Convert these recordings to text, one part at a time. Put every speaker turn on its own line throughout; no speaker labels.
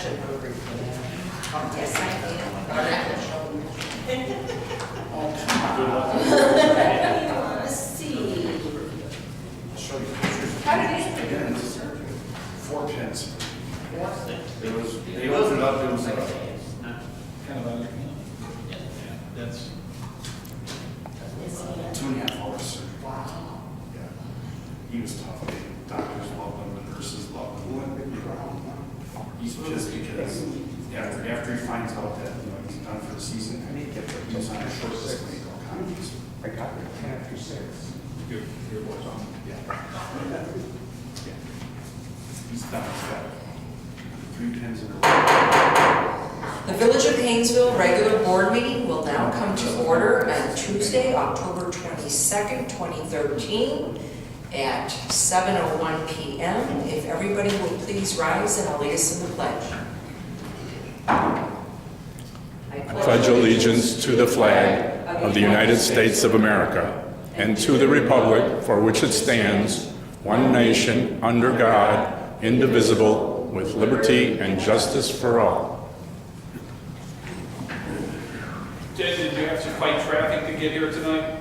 should have agreed for that.
Yes, I did. Let's see.
I'll show you pictures.
How did it?
Again, it's 4 pins. It was, they opened it up, it was
Kind of under, yeah, that's.
2.5 hours surgery.
Wow.
Yeah. He was tough. The doctors loved him, the nurses loved him. He's pissed because after he finds out that, he's done for the season, he was on a short list of medical economies.
I got it 10 after 6.
Your boy's on. Yeah. He's done, he's got 3 pins in a row.
The Village of Hainesville regular board meeting will now come to order on Tuesday, October 22nd, 2013 at 7:01 p.m. If everybody will please rise and I'll lead us in the pledge.
I pledge allegiance to the flag of the United States of America and to the republic for which it stands, one nation, under God, indivisible, with liberty and justice for all.
Did you have to fight traffic to get here tonight?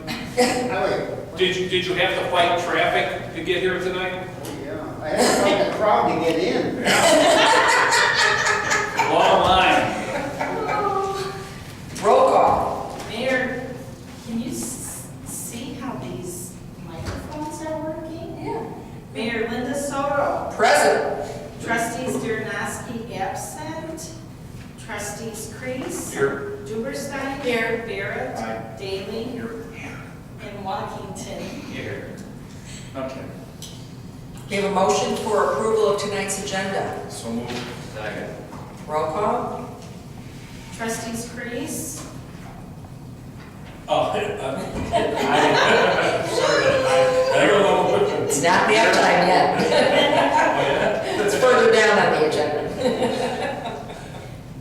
Oh,
Did you have to fight traffic to get here tonight?
yeah. I had to find a crowd to get in.
Long line.
Roll call.
Mayor, can you see how these microphones are working?
Yeah.
Mayor Linda Soto.
Present.
Trustees Durnoski absent. Trustees Crease.
Here.
Duberstein. Here. Barrett.
Aye.
Daly.
Here.
And Walkington.
Here. Okay.
We have a motion for approval of tonight's agenda.
So moved. Second.
Roll call.
Trustees Crease.
Oh, sorry, I don't know.
It's not nap time yet. It's further down on the agenda.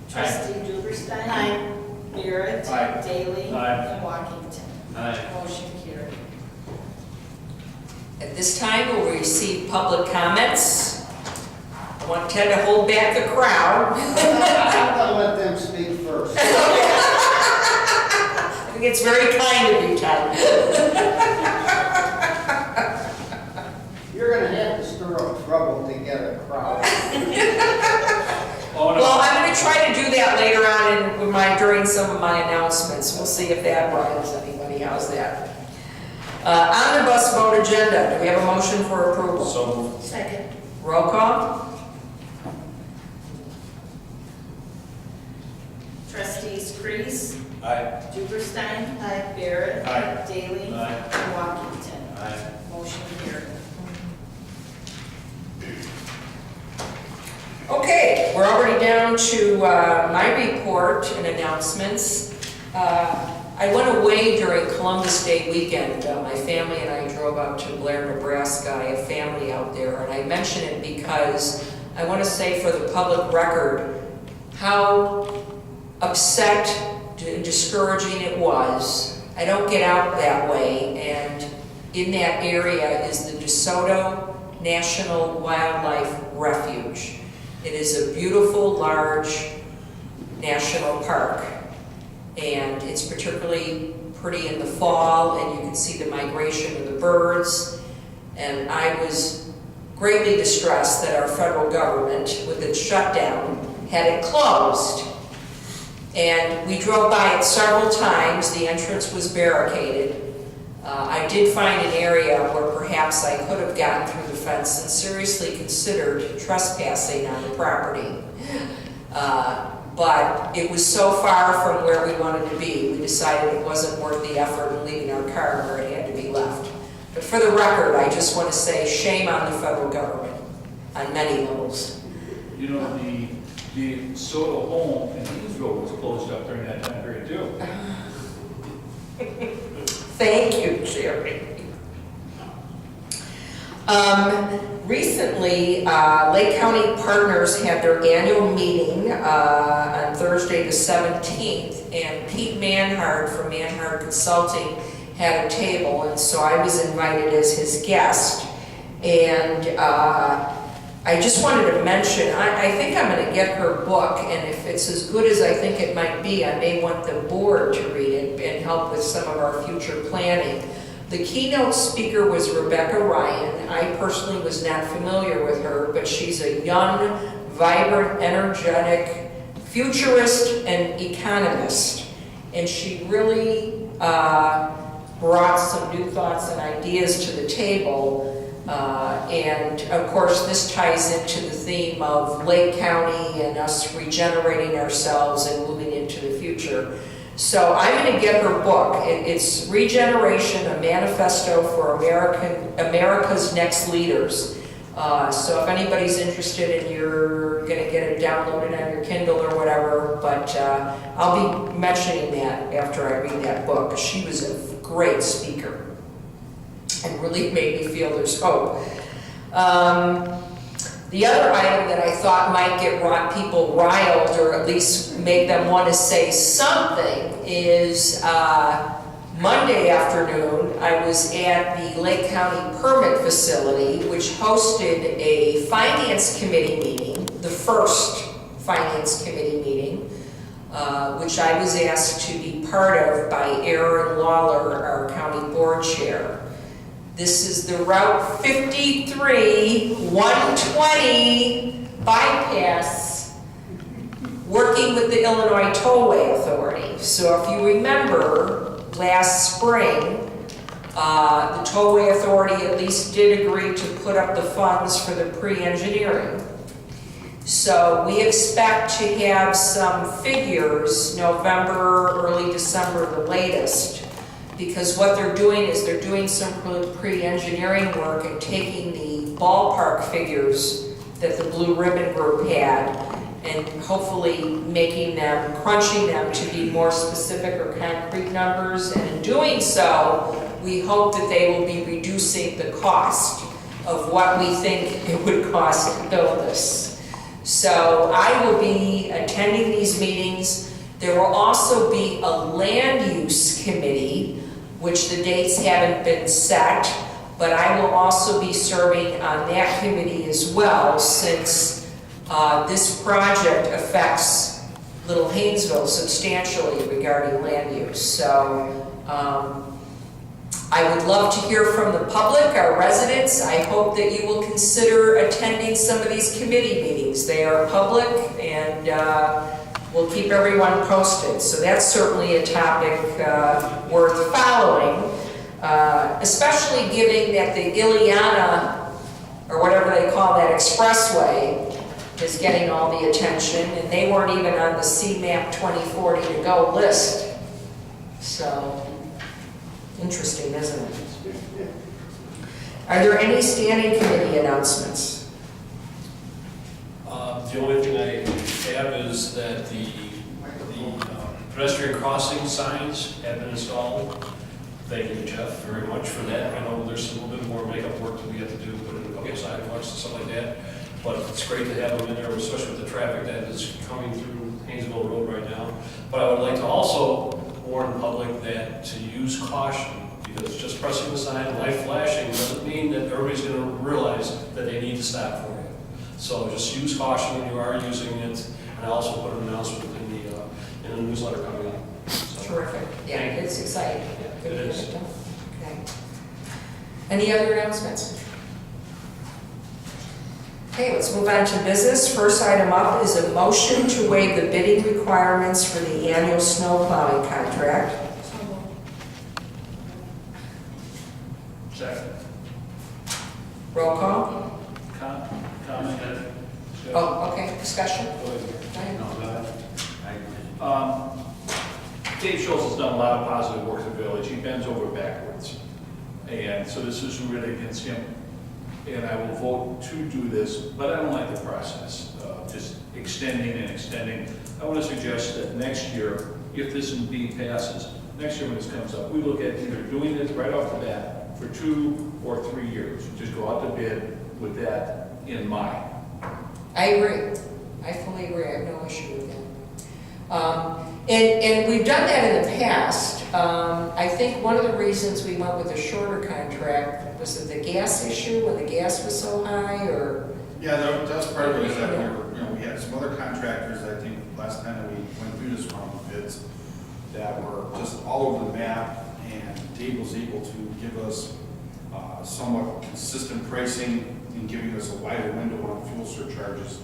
Trustee Duberstein. Aye. Barrett.
Aye.
Daly.
Aye.
And Walkington.
Aye.
Motion carried.
At this time, we'll receive public comments. I want Ted to hold back the crowd.
I'll let them speak first.
I think it's very kind of you, Ted.
You're gonna have to stir up trouble to get a crowd.
Oh, no.
Well, I'm going to try to do that later on during some of my announcements. We'll see if that riles anybody. How's that? Omnibus vote agenda. Do we have a motion for approval?
So moved.
Second.
Roll call.
Trustees Crease.
Aye.
Duberstein. Aye. Barrett.
Aye.
Daly.
Aye.
And Walkington.
Aye.
Motion carried.
Okay, we're already down to my report and announcements. I went away during Columbus Day weekend. My family and I drove out to Blair, Nebraska. I have family out there, and I mention it because I want to say for the public record how upset and discouraging it was. I don't get out that way, and in that area is the DeSoto National Wildlife Refuge. It is a beautiful, large national park, and it's particularly pretty in the fall, and you can see the migration of the birds. And I was greatly distressed that our federal government, with its shutdown, had it closed. And we drove by it several times. The entrance was barricaded. I did find an area where perhaps I could have gotten through the fence and seriously considered trespassing on the property. But it was so far from where we wanted to be, we decided it wasn't worth the effort of leaving our car where it had to be left. But for the record, I just want to say shame on the federal government on many levels.
You know, the Soto home in Hainesville was closed up during that time period too.
Thank you, Jerry. Recently, Lake County Partners had their annual meeting on Thursday the 17th, and Pete Manhard from Manhard Consulting had a table, and so I was invited as his guest. And I just wanted to mention, I think I'm gonna get her book, and if it's as good as I think it might be, I may want the board to read it and help with some of our future planning. The keynote speaker was Rebecca Ryan. I personally was not familiar with her, but she's a young, vibrant, energetic futurist and economist. And she really brought some new thoughts and ideas to the table. And of course, this ties into the theme of Lake County and us regenerating ourselves and moving into the future. So I'm going to get her book. It's Regeneration, a Manifesto for America's Next Leaders. So if anybody's interested and you're going to get it downloaded on your Kindle or whatever, but I'll be mentioning that after I read that book. She was a great speaker and really made me feel there's hope. The other item that I thought might get people riled, or at least make them want to say something, is Monday afternoon, I was at the Lake County Permit Facility, which hosted a Finance Committee meeting, the first Finance Committee meeting, which I was asked to be part of by Aaron Lawler, our County Board Chair. This is the Route 53 120 bypass working with the Illinois Tollway Authority. So if you remember, last spring, the Tollway Authority at least did agree to put up the funds for the pre-engineering. So we expect to have some figures November, early December, the latest. Because what they're doing is they're doing some pre-engineering work and taking the ballpark figures that the Blue Ribbon Group had and hopefully crunching them to be more specific or concrete numbers. And in doing so, we hope that they will be reducing the cost of what we think it would cost to build this. So I will be attending these meetings. There will also be a land use committee, which the dates haven't been set, but I will also be serving on that committee as well, since this project affects Little Hainesville substantially regarding land use. So I would love to hear from the public, our residents. I hope that you will consider attending some of these committee meetings. They are public, and we'll keep everyone posted. So that's certainly a topic worth following, especially given that the Ileana, or whatever they call that expressway, is getting all the attention, and they weren't even on the CMAP 2040 to go list. So, interesting, isn't it? Are there any standing committee announcements?
The only thing I have is that the pedestrian crossing signs have been installed. Thank you, Jeff, very much for that. I know there's a little bit more makeup work that we have to do, put in a couple of sidewalks and stuff like that. But it's great to have them in there, especially with the traffic that is coming through Hainesville Road right now. But I would like to also warn the public that to use caution, because just pressing the sign, light flashing, doesn't mean that everybody's going to realize that they need to stop for you. So just use caution when you are using it, and I also put an announcement in the newsletter coming up. So,
Terrific. Yeah, it's exciting.
yeah, it is.
Okay. Any other announcements? Okay, let's move on to business. First item up is a motion to waive the bidding requirements for the annual snow plowing contract.
Second.
Roll call.
Comment?
Oh, okay, discussion.
Go ahead.
Go ahead.
Dave Schultz has done a lot of positive work in the village. He bends over backwards. And so this is really against him. And I will vote to do this, but I don't like the process, just extending and extending. I want to suggest that next year, if this indeed passes, next year when this comes up, we look at either doing it right off the bat for 2 or 3 years. Just go out to bid with that in mind.
I agree. I fully agree. I have no issue with that. And we've done that in the past. I think one of the reasons we went with a shorter contract was that the gas issue, when the gas was so high, or?
Yeah, that's part of it, is that we had some other contractors, I think, last time that we went through this round of bids, that were just all over the map, and Dave was able to give us somewhat consistent pricing and giving us a wider window on fuel surcharges.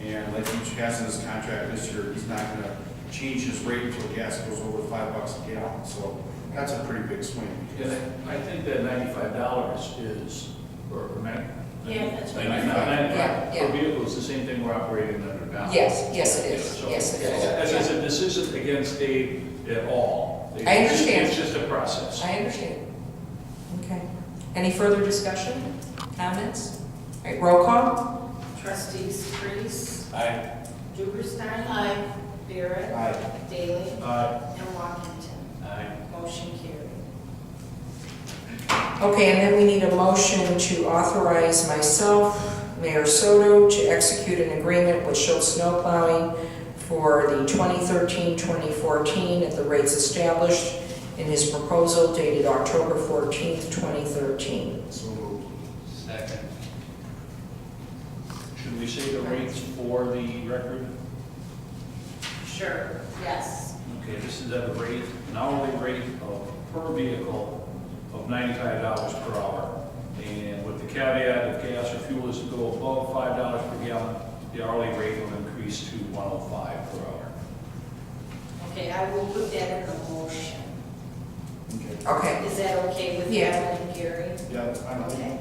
And like he has in his contract this year, he's not gonna change his rate until gas goes over $5 a gallon, so that's a pretty big swing.
And I think that $95 is, or
Yeah, that's right.
95
Yeah.
for vehicles, the same thing we're operating under now.
Yes, it is,
So,
yes, it
As I
is.
said, this isn't against Dave at all.
I understand.
It's just a process.
I understand. Okay. Any further discussion, comments? All right, roll call?
Trustees Priest,
Aye.
Duberstein. Aye. Barrett.
Aye.
Daley.
Aye.
And Walkington.
Aye.
Motion carried.
Okay, and then we need a motion to authorize myself, Mayor Soto, to execute an agreement with Schultz Snow Plowing for the 2013-2014 at the rates established in his proposal dated October 14th, 2013.
So moved.
Second.
Should we say the rates for the record?
Sure. Yes.
Okay, this is at a rate, an hourly rate of per vehicle of $95 per hour. And with the caveat, if gas or fuel is to go above $5 per gallon, the hourly rate will increase to $105 per hour.
Okay, I will put that in the motion.
Okay.
Okay.
Is that okay with you
Yeah.
and Gary?
Yeah, that's fine.
Okay.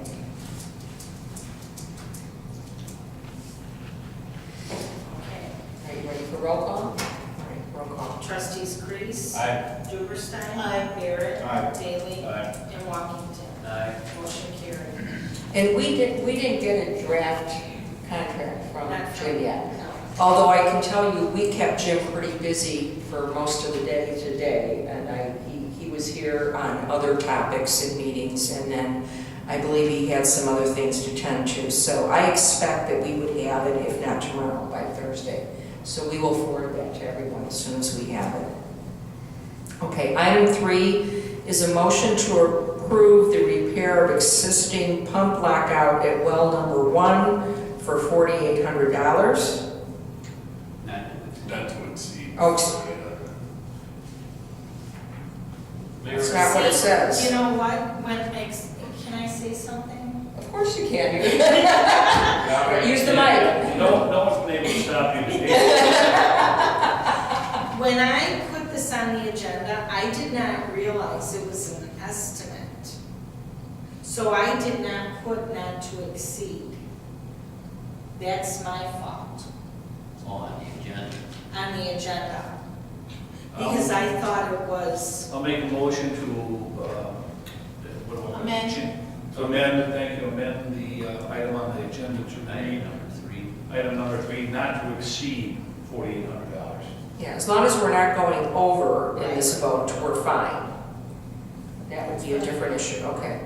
Okay.
Are you ready for roll call? All right, roll call.
Trustees Priest.
Aye.
Duberstein. Aye. Barrett.
Aye.
Daley.
Aye.
And Walkington.
Aye.
Motion carried.
And we didn't get a draft contract from
Not
Jim yet.
No.
Although I can tell you, we kept Jim pretty busy for most of the day today, and he was here on other topics and meetings, and then I believe he had some other things to tend to. So I expect that we would have it, if not tomorrow, by Thursday. So we will forward that to everyone as soon as we have it. Okay, item 3 is a motion to approve the repair of existing pump lockout at well number 1 for $4,800.
Not to exceed.
Oh,
Mayor,
It's not what it says.
You know what? Can I say something?
Of course you can. Use the mic.
No one's been able to stop you today.
When I put this on the agenda, I did not realize it was an estimate. So I did not put not to exceed. That's my fault
on the agenda.
on the agenda. Because I thought it was,
I'll make a motion to, what do I?
Amend.
Amend, thank you, amend the item on the agenda to read. Item number 3, not to exceed $4,800.
Yeah, as long as we're not going over in this vote, we're fine. That would be a different issue, okay.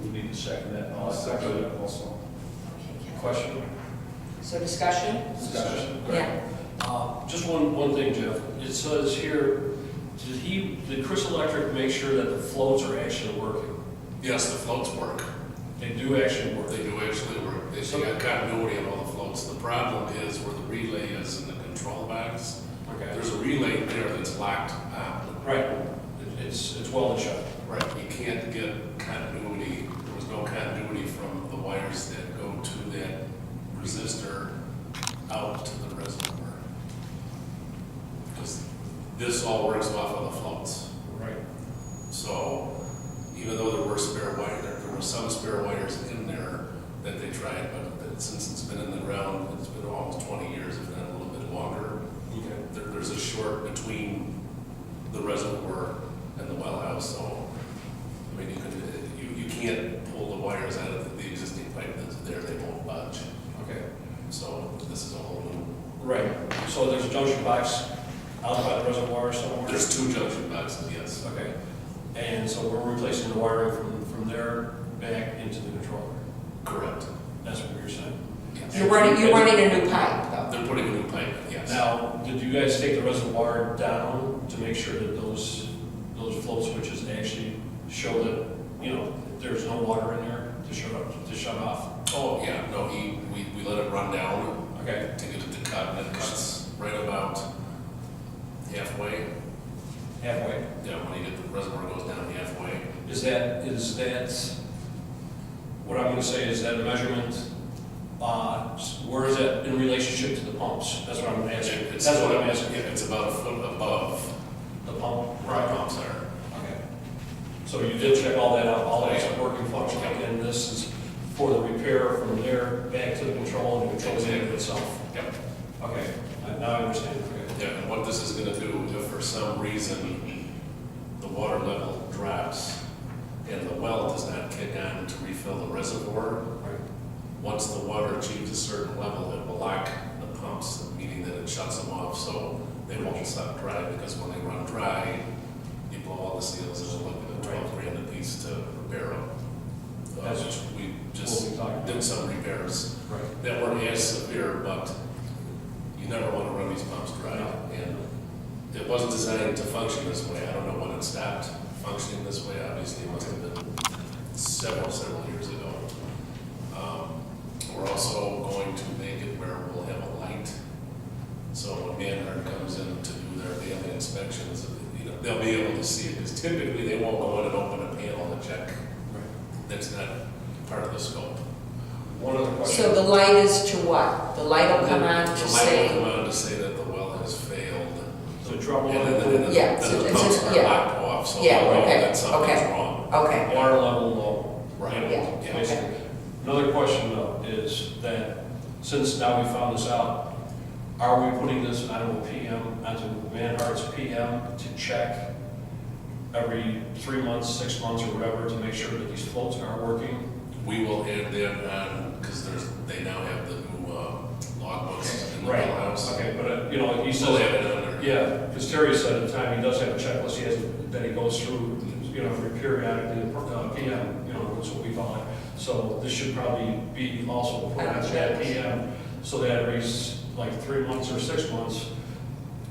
We need to second that.
I'll second it also.
okay, Ken.
Question?
So discussion?
Discussion?
Yeah.
Just one thing, Jeff. It says here, did Chris Electric make sure that the floats are actually working?
Yes, the floats work.
They do actually work.
They do actually work. They still got continuity on all the floats. The problem is where the relay is in the control box.
Okay.
There's a relay there that's locked on.
Right. It's welded shut.
Right. You can't get continuity. There was no continuity from the wires that go to that resistor out to the reservoir. Because this all works off of the floats.
Right.
So even though there were spare wires, there were some spare wires in there that they tried, but since it's been in the ground, it's been almost 20 years, if not a little bit longer. There's a short between the reservoir and the well house, so I mean you can't pull the wires out of the existing pipe that's there; they won't budge.
Okay.
So this is a whole new.
Right. So there's a junction box out by the reservoir somewhere?
There's 2 junction boxes, yes.
Okay. And so we're replacing the wiring from there back into the controller?
Correct.
That's what you're saying?
Yes.
You're running a new pipe, though.
They're putting a new pipe. Yes.
Now, did you guys take the reservoir down to make sure that those those float switches actually show that, there's no water in there to shut off?
Oh, yeah, no, we let it run down
Okay.
to get it to cut, and it cuts right about halfway.
Halfway?
Yeah, when you get the reservoir goes down halfway.
Is that, what I'm gonna say, is that a measurement, where is that in relationship to the pumps? That's what I'm asking.
It's-
That's what I'm asking.
Yeah, it's about a foot above
The pump?
where our pumps are.
Okay. So you did check all that out, all that's working functioning, and this is for the repair from there back to the control and the control unit itself?
Yep.
Okay, now I understand. Okay.
Yeah, and what this is gonna do, if for some reason the water level drops and the well does not kick on to refill the reservoir,
Right.
once the water achieves a certain level, it will lock the pumps, meaning that it shuts them off, so they won't stop dry, because when they run dry, you blow all the seals and we're looking at 12 grand a piece to repair them.
That's
We
what
just
we talked about.
did some repairs
Right.
that weren't as severe, but you never want to run these pumps dry.
No.
And it wasn't designed to function this way. I don't know when it stopped functioning this way. Obviously, it must have been several years ago. We're also going to make it where we'll have a light. So when Manhard comes in to do their daily inspections, they'll be able to see it, because typically they won't go in and open a panel and check. That's not part of the scope.
One other question.
So the light is to what? The light will come on
The
to
light
say,
will come on to say that the well has failed.
So trouble
And
with
then
Yeah,
then
so
the
it's
pumps
just-
are
yeah.
locked off, so
Yeah,
they'll know
okay,
that something's
okay.
wrong.
okay,
water level low.
Right.
Yeah.
Yeah.
Another question though is that, since now we found this out, are we putting this onto a PM, onto Manhardt's PM to check every 3 months, 6 months, or whatever, to make sure that these floats are working?
We will add that on, because they now have the new logbooks in the well house.
Okay, but, he says.
We'll add it on there.
Yeah, because Terry said at the time, he does have a checklist, he has, that he goes through, periodically, PM, that's what we call it. So this should probably be also put on that PM, so that every, 3 months or 6 months,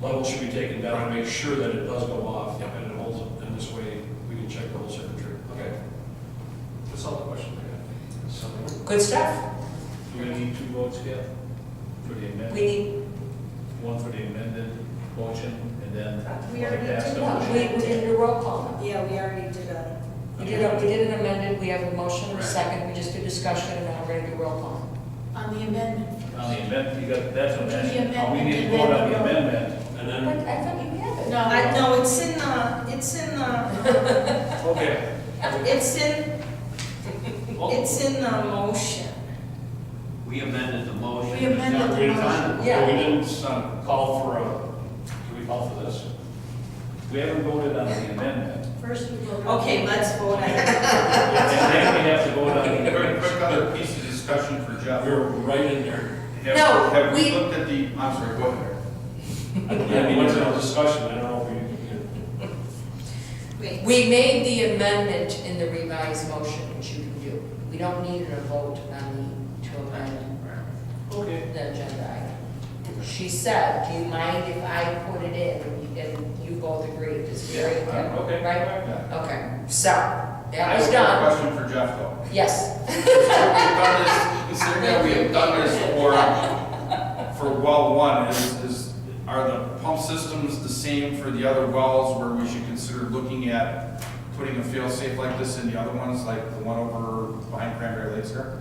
level should be taken down to make sure that it does go off,
Yep.
and it holds, and this way, we can check the whole circuitry. Okay. That's all the questions I got.
good stuff.
Do we need 2 votes yet for the
We
amendment?
need,
One for the amended motion, and then
We
one to
already
pass
did
the
that.
motion?
we did a roll call.
Yeah, we already did a,
We did an amended, we have a motion and a second, we just did discussion, and now we're gonna do roll call.
On the amendment.
On the amendment, you got, that's an
Do the
amendment. We need to
amendment
vote on
and
the
then the
amendment.
And
But
then,
I thought you had it.
No.
no, it's in
okay.
it's in the motion.
We amended the motion.
We amended the motion.
Yeah.
We didn't call for do we call for this?
We haven't voted on the amendment.
First we voted. on-
Okay, let's vote on it.
And then we have to vote on the
Very quick other piece of discussion for Jeff.
We're right in there.
No,
Have we
we-
looked at the, I'm sorry, go ahead.
Yeah, we went to a discussion, I don't know if
Wait,
We made the amendment in the revised motion, which you can do. We don't need a vote on to amend
Okay.
the agenda item. She said, do you mind if I put it in, and you both agreed, it's very,
Okay.
right? Okay, so,
I
that
have
was
a
done.
question for Jeff though.
Yes.
Considering that we have done this for well one, are the pump systems the same for the other wells where we should consider looking at putting a fail-safe like this in the other ones, like the one over behind Cranberry Lakes there?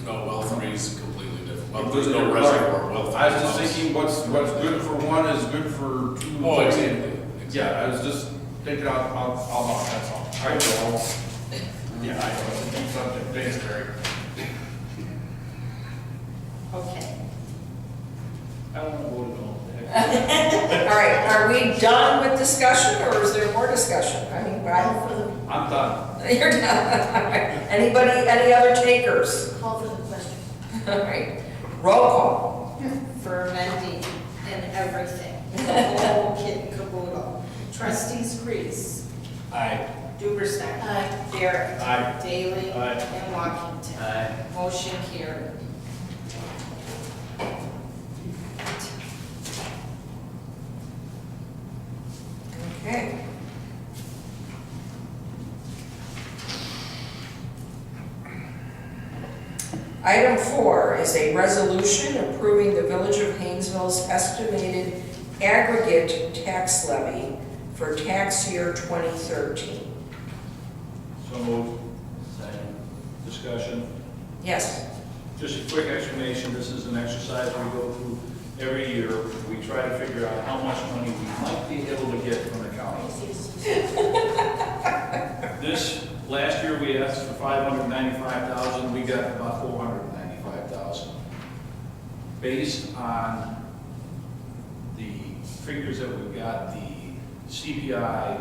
No, well 3 is completely different. Well, there's no reservoir, well 3.
I was just thinking what's good for one is good for 2.
Oh, exactly.
Yeah, I was just thinking out loud, that's all. All right, Joel. Yeah, I know, it's a deep subject, thanks, Terry.
okay.
I don't want to vote on
All right, are we done with discussion, or is there more discussion? I mean,
Call for the,
I'm done.
you're done. All right. Anybody, any other takers?
call for the question.
All right, roll call.
For amending and everything, the whole kit and caboodle. Trustees Grease,
Aye.
Duberstein.
Aye.
Barrett.
Aye.
Daley.
Aye.
And Walkington.
Aye.
Motion carried.
Okay. Item 4 is a resolution approving the Village of Hainesville's estimated aggregate tax levy for tax year 2013.
So moved.
Second.
Discussion.
Yes.
Just a quick explanation, this is an exercise we go through every year. We try to figure out how much money we might be able to get from the county. Last year we asked for $595,000, we got about $495,000. Based on the figures that we've got, the CPI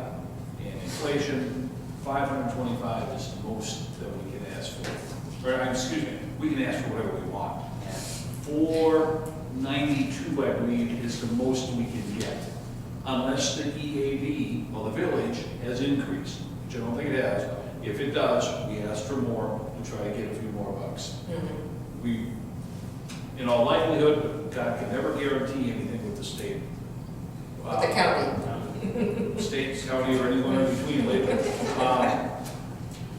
and inflation, 525 is the most that we can ask for. Or, excuse me, we can ask for whatever we want. 492, I believe, is the most we can get, unless the EAV, well, the village, has increased, which I don't think it has. If it does, we ask for more to try to get a few more bucks. We, in all likelihood, God can never guarantee anything with the state.
With the county.
State, county, or anyone in between lately.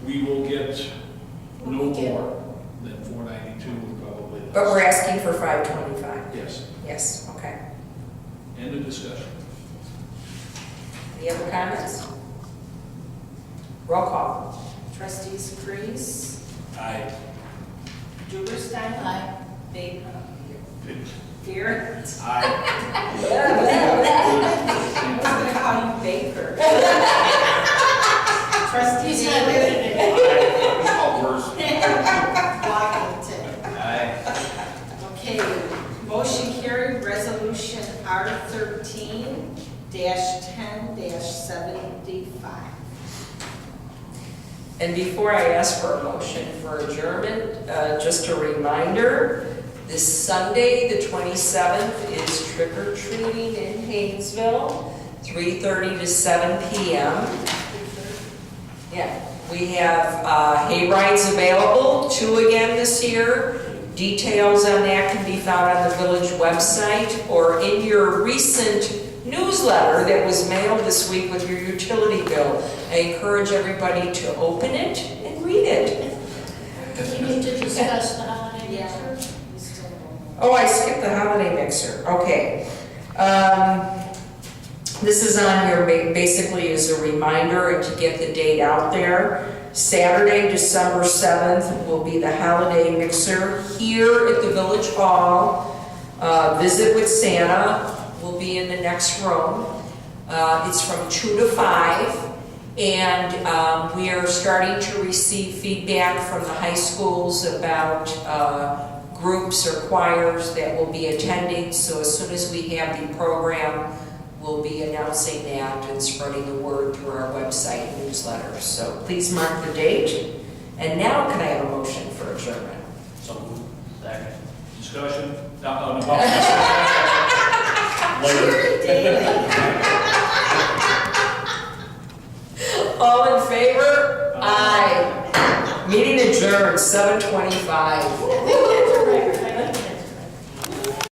We will get no more than 492, probably less.
But we're asking for 525.
Yes,
Yes, okay.
end of discussion.
Any other comments? Roll call.
Trustees Freeze,
Aye.
Duberstein.
Aye.
Baker. Garrett.
Aye.
I was gonna call you Baker. Trustee
He's not
Davis.
good at
Washington.
Aye.
Okay, motion carried, resolution R13-10-75.
And before I ask for a motion for adjournment, just a reminder, this Sunday, the 27th, is trick or treating in Hainesville, 3:30 to 7 p.m. Yeah, we have hay rides available, 2 again this year. Details on that can be found on the village website or in your recent newsletter that was mailed this week with your utility bill. I encourage everybody to open it and read it.
You need to discuss the holiday
Yeah.
mixer.
Oh, I skipped the holiday mixer, okay. This is on your, basically as a reminder and to get the date out there. Saturday, December 7th will be the holiday mixer here at the Village Hall. Visit with Santa will be in the next room. It's from 2 to 5. And we are starting to receive feedback from the high schools about groups or choirs that will be attending. So as soon as we have the program, we'll be announcing that and spreading the word through our website and newsletters. So please mark the date. And now can I have a motion for adjournment?
So moved.
Second.
Discussion? No.
Jerry Daly.
All in favor? Aye. Meeting adjourned, 7:25.